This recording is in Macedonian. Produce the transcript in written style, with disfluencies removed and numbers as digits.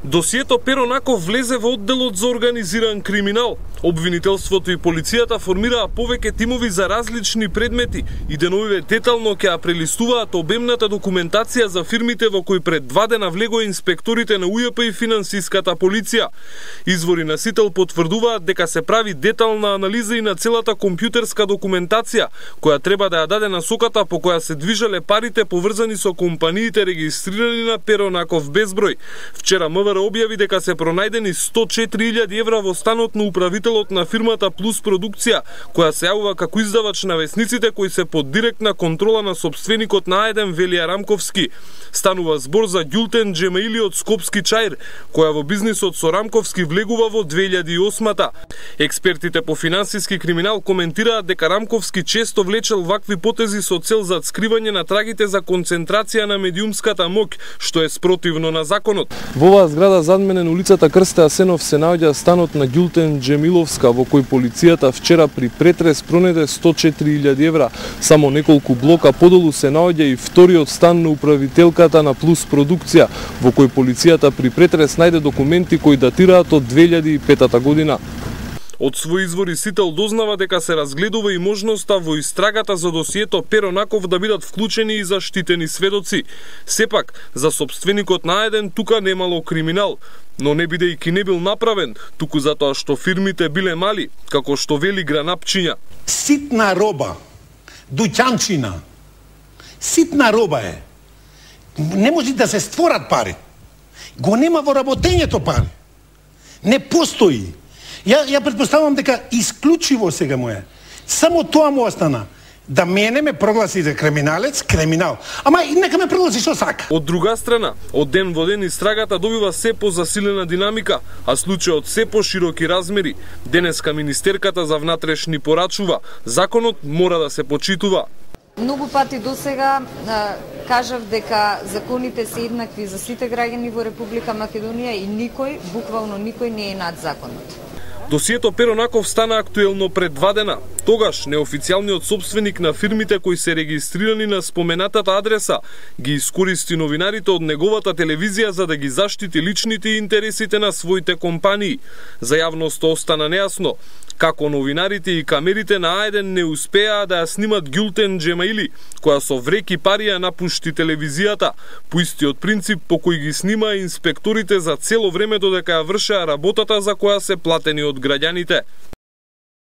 Досието Перонаков влезе во одделот за организиран криминал. Обвинителството и полицијата формираа повеќе тимови за различни предмети и деновиве детално ќе ја прелистуваат обемната документација за фирмите во кои пред 2 дена влегоа инспекторите на УЈП и финансиската полиција. Извори на Сител потврдуваат дека се прави детална анализа и на целата компјутерска документација, која треба да ја даде насоката по која се движеле парите поврзани со компаниите регистрирани на Перонаков безброј. Вчера МВР објави дека се пронајдени 104.000 евра во станот на управителот на фирмата Плюс Продукција, која се јавува како издавач на весниците кои се под директна контрола на сопственикот на А1 Велија Рамковски. Станува збор за Ѓултен Џемаили од Скопски Чаир, која во бизнисот со Рамковски влегува во 2008-та. Експертите по финансиски криминал коментираат дека Рамковски често влечел вакви потези со цел за скривање на трагите за концентрација на медиумската моќ, што е спротивно на законот. Во оваа зграда зад мене на улицата Крсте Асенов се наоѓа станот на Ѓултен Џемиловска, во кој полицијата вчера при претрес пронеде 104.000 евра. Само неколку блока подолу се наоѓа и вториот стан на управителката на Плюс Продукција, во кој полицијата при претрес најде документи кои датираат од 2005 година. Од своји извори Сител дознава дека се разгледува и можноста во истрагата за досието Перонаков да бидат вклучени и заштитени сведоци. Сепак, за сопственикот на А1 тука немало криминал, но не бидејќи не бил направен, туку затоа што фирмите биле мали, како што вели Гранапчиња. Ситна роба, дуќанчина, ситна роба е. Не може да се створат пари. Го нема во работењето пари. Не постои. Ја претпоставам дека исклучиво сега му е. Само тоа му остана. Да мене ме прогласи за криминалец, криминал. Ама и нека ме прогласи што сака. Од друга страна, од ден во ден истрагата добива се позасилена динамика, а случајот се пошироки размери. Денеска министерката за внатрешни порачува, законот мора да се почитува. Многу пати досега кажав дека законите се еднакви за сите граѓани во Република Македонија и никој, буквално никој не е над законот. Досието Перонаков стана актуелно пред 2 дена. Тогаш неофицијалниот сопственик на фирмите кои се регистрирани на споменатата адреса ги искористи новинарите од неговата телевизија за да ги заштити личните интересите на своите компании. За јавноста остана нејасно како новинарите и камерите на А1 не успеа да ја снимат Ѓултен Џемаили, која со вреки пари ја напушти телевизијата, по истиот принцип по кој ги снима инспекторите за цело време додека ја вршеа работата за која се платени од граѓаните.